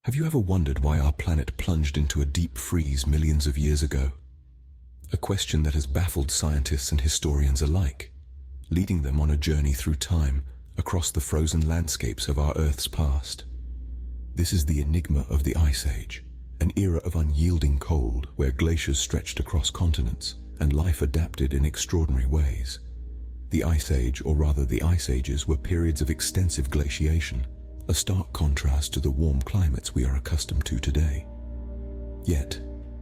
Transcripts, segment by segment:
Have you ever wondered why our planet plunged into a deep freeze millions of years ago? A question that has baffled scientists and historians alike, leading them on a journey through time across the frozen landscapes of our Earth's past. This is the enigma of the Ice Age, an era of unyielding cold where glaciers stretched across continents and life adapted in extraordinary ways. The Ice Age, or rather the Ice Ages, were periods of extensive glaciation, a stark contrast to the warm climates we are accustomed to today. Yet,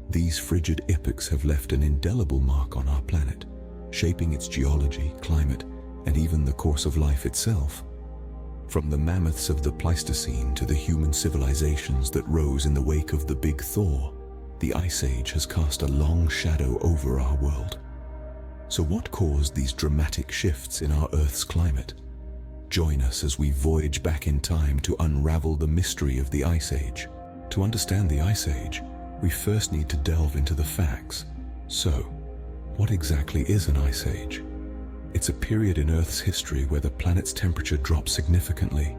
these frigid epochs have left an indelible mark on our planet, shaping its geology, climate, and even the course of life itself. From the mammoths of the Pleistocene to the human civilizations that rose in the wake of the Big Thaw, the Ice Age has cast a long shadow over our world. So what caused these dramatic shifts in our Earth's climate? Join us as we voyage back in time to unravel the mystery of the Ice Age. To understand the Ice Age, we first need to delve into the facts. So, what exactly is an Ice Age? It's a period in Earth's history where the planet's temperature drops significantly,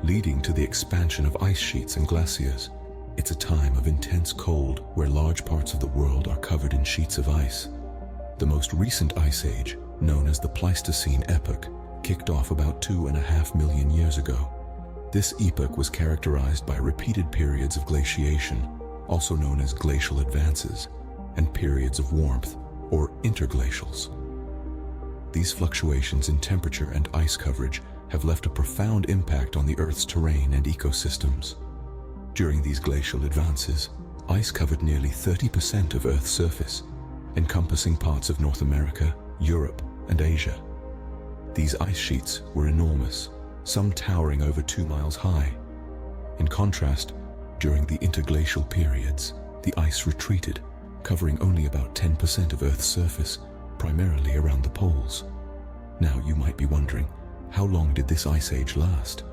leading to the expansion of ice sheets and glaciers. It's a time of intense cold where large parts of the world are covered in sheets of ice. The most recent Ice Age, known as the Pleistocene epoch, kicked off about 2.5 million years ago. This epoch was characterized by repeated periods of glaciation, also known as glacial advances, and periods of warmth, or interglacials. These fluctuations in temperature and ice coverage have left a profound impact on the Earth's terrain and ecosystems. During these glacial advances, ice covered nearly 30% of Earth's surface, encompassing parts of North America, Europe, and Asia. These ice sheets were enormous, some towering over 2 miles high. In contrast, during the interglacial periods, the ice retreated, covering only about 10% of Earth's surface, primarily around the poles. Now you might be wondering, how long did this Ice Age last?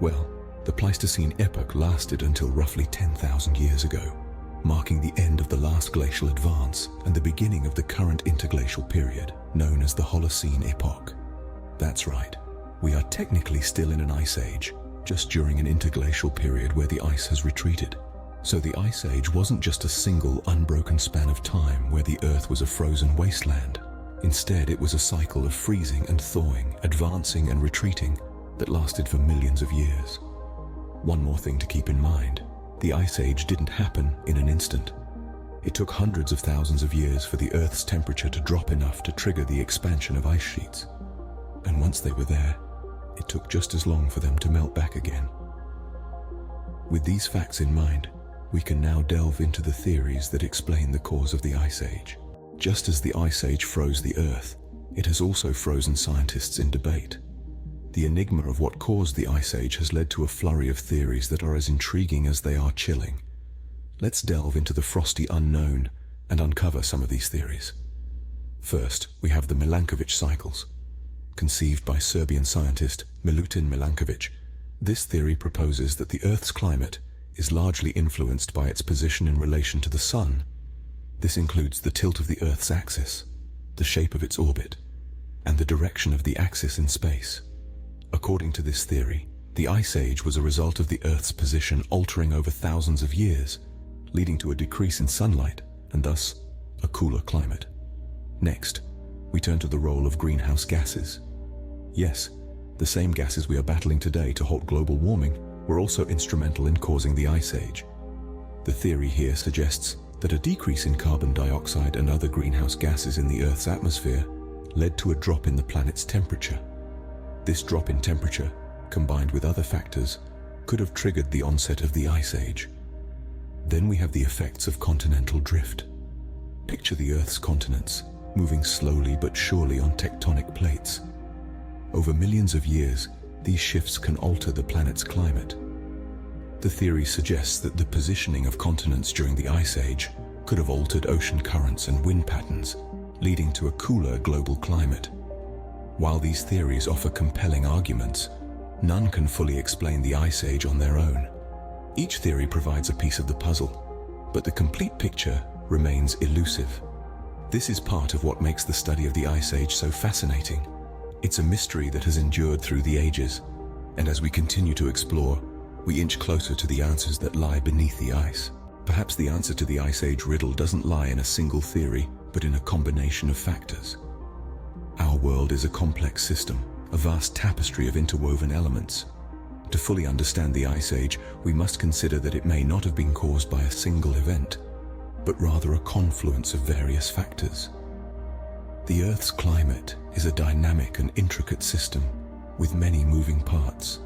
Well, the Pleistocene epoch lasted until roughly 10,000 years ago, marking the end of the last glacial advance and the beginning of the current interglacial period, known as the Holocene epoch. That's right, we are technically still in an Ice Age, just during an interglacial period where the ice has retreated. So the Ice Age wasn't just a single, unbroken span of time where the Earth was a frozen wasteland. Instead, it was a cycle of freezing and thawing, advancing and retreating that lasted for millions of years. One more thing to keep in mind, the Ice Age didn't happen in an instant. It took hundreds of thousands of years for the Earth's temperature to drop enough to trigger the expansion of ice sheets. And once they were there, it took just as long for them to melt back again. With these facts in mind, we can now delve into the theories that explain the cause of the Ice Age. Just as the Ice Age froze the Earth, it has also frozen scientists in debate. The enigma of what caused the Ice Age has led to a flurry of theories that are as intriguing as they are chilling. Let's delve into the frosty unknown and uncover some of these theories. First, we have the Milankovitch cycles. Conceived by Serbian scientist Milutin Milankovic, this theory proposes that the Earth's climate is largely influenced by its position in relation to the Sun. This includes the tilt of the Earth's axis, the shape of its orbit, and the direction of the axis in space. According to this theory, the Ice Age was a result of the Earth's position altering over thousands of years, leading to a decrease in sunlight and thus a cooler climate. Next, we turn to the role of greenhouse gases. Yes, the same gases we are battling today to halt global warming were also instrumental in causing the Ice Age. The theory here suggests that a decrease in carbon dioxide and other greenhouse gases in the Earth's atmosphere led to a drop in the planet's temperature. This drop in temperature, combined with other factors, could have triggered the onset of the Ice Age. Then we have the effects of continental drift. Picture the Earth's continents moving slowly but surely on tectonic plates. Over millions of years, these shifts can alter the planet's climate. The theory suggests that the positioning of continents during the Ice Age could have altered ocean currents and wind patterns, leading to a cooler global climate. While these theories offer compelling arguments, none can fully explain the Ice Age on their own. Each theory provides a piece of the puzzle, but the complete picture remains elusive. This is part of what makes the study of the Ice Age so fascinating. It's a mystery that has endured through the ages, and as we continue to explore, we inch closer to the answers that lie beneath the ice. Perhaps the answer to the Ice Age riddle doesn't lie in a single theory, but in a combination of factors. Our world is a complex system, a vast tapestry of interwoven elements. To fully understand the Ice Age, we must consider that it may not have been caused by a single event, but rather a confluence of various factors. The Earth's climate is a dynamic and intricate system with many moving parts.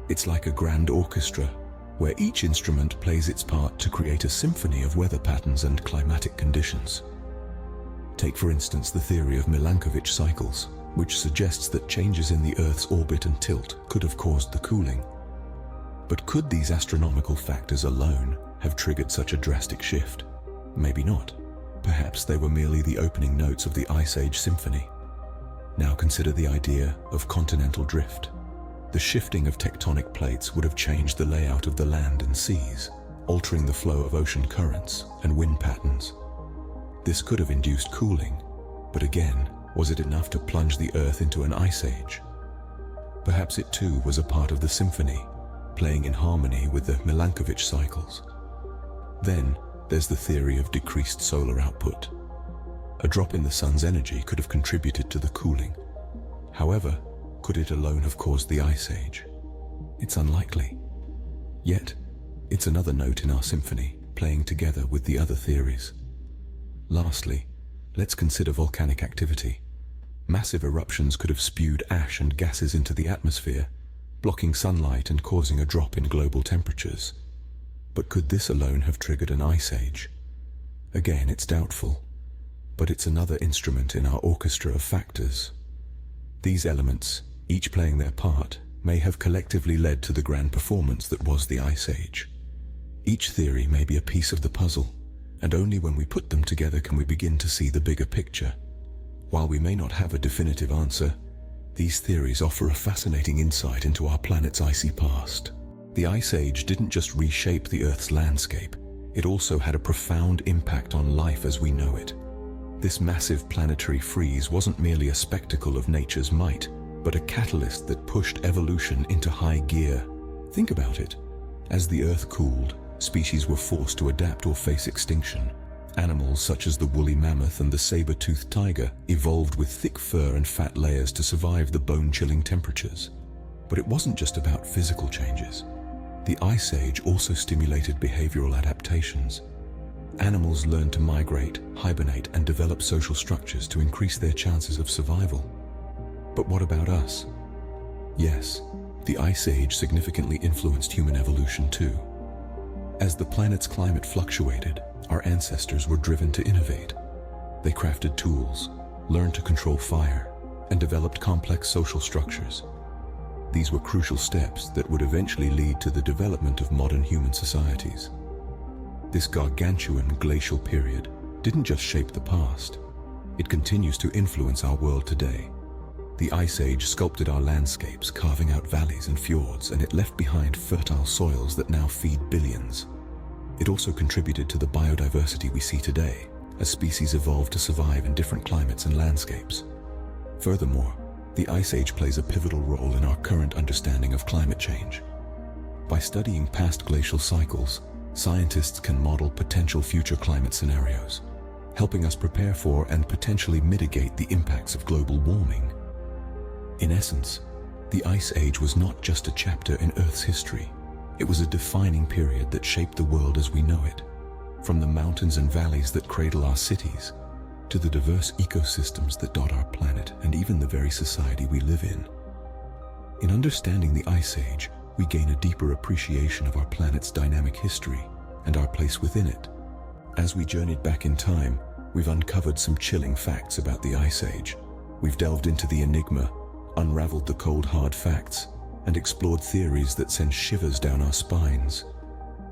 It's like a grand orchestra, where each instrument plays its part to create a symphony of weather patterns and climatic conditions. Take for instance the theory of Milankovitch cycles, which suggests that changes in the Earth's orbit and tilt could have caused the cooling. But could these astronomical factors alone have triggered such a drastic shift? Maybe not. Perhaps they were merely the opening notes of the Ice Age symphony. Now consider the idea of continental drift. The shifting of tectonic plates would have changed the layout of the land and seas, altering the flow of ocean currents and wind patterns. This could have induced cooling, but again, was it enough to plunge the Earth into an ice age? Perhaps it too was a part of the symphony, playing in harmony with the Milankovitch cycles. Then, there's the theory of decreased solar output. A drop in the sun's energy could have contributed to the cooling. However, could it alone have caused the Ice Age? It's unlikely. Yet, it's another note in our symphony, playing together with the other theories. Lastly, let's consider volcanic activity. Massive eruptions could have spewed ash and gases into the atmosphere, blocking sunlight and causing a drop in global temperatures. But could this alone have triggered an Ice Age? Again, it's doubtful, but it's another instrument in our orchestra of factors. These elements, each playing their part, may have collectively led to the grand performance that was the Ice Age. Each theory may be a piece of the puzzle, and only when we put them together can we begin to see the bigger picture. While we may not have a definitive answer, these theories offer a fascinating insight into our planet's icy past. The Ice Age didn't just reshape the Earth's landscape, it also had a profound impact on life as we know it. This massive planetary freeze wasn't merely a spectacle of nature's might, but a catalyst that pushed evolution into high gear. Think about it. As the Earth cooled, species were forced to adapt or face extinction. Animals such as the woolly mammoth and the saber-toothed tiger evolved with thick fur and fat layers to survive the bone-chilling temperatures. But it wasn't just about physical changes. The Ice Age also stimulated behavioral adaptations. Animals learned to migrate, hibernate, and develop social structures to increase their chances of survival. But what about us? Yes, the Ice Age significantly influenced human evolution too. As the planet's climate fluctuated, our ancestors were driven to innovate. They crafted tools, learned to control fire, and developed complex social structures. These were crucial steps that would eventually lead to the development of modern human societies. This gargantuan glacial period didn't just shape the past, it continues to influence our world today. The Ice Age sculpted our landscapes, carving out valleys and fjords, and it left behind fertile soils that now feed billions. It also contributed to the biodiversity we see today, as species evolved to survive in different climates and landscapes. Furthermore, the Ice Age plays a pivotal role in our current understanding of climate change. By studying past glacial cycles, scientists can model potential future climate scenarios, helping us prepare for and potentially mitigate the impacts of global warming. In essence, the Ice Age was not just a chapter in Earth's history. It was a defining period that shaped the world as we know it, from the mountains and valleys that cradle our cities, to the diverse ecosystems that dot our planet and even the very society we live in. In understanding the Ice Age, we gain a deeper appreciation of our planet's dynamic history and our place within it. As we journeyed back in time, we've uncovered some chilling facts about the Ice Age. We've delved into the enigma, unraveled the cold hard facts, and explored theories that send shivers down our spines.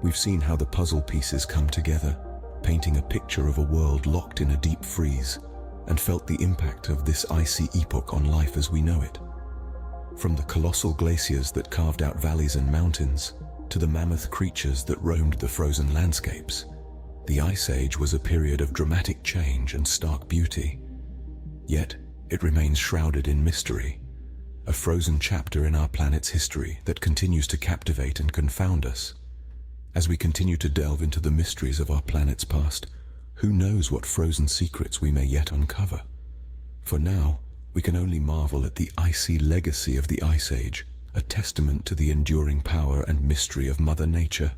We've seen how the puzzle pieces come together, painting a picture of a world locked in a deep freeze, and felt the impact of this icy epoch on life as we know it. From the colossal glaciers that carved out valleys and mountains, to the mammoth creatures that roamed the frozen landscapes, the Ice Age was a period of dramatic change and stark beauty. Yet, it remains shrouded in mystery. a frozen chapter in our planet's history that continues to captivate and confound us. As we continue to delve into the mysteries of our planet's past, who knows what frozen secrets we may yet uncover? For now, we can only marvel at the icy legacy of the Ice Age, a testament to the enduring power and mystery of Mother Nature.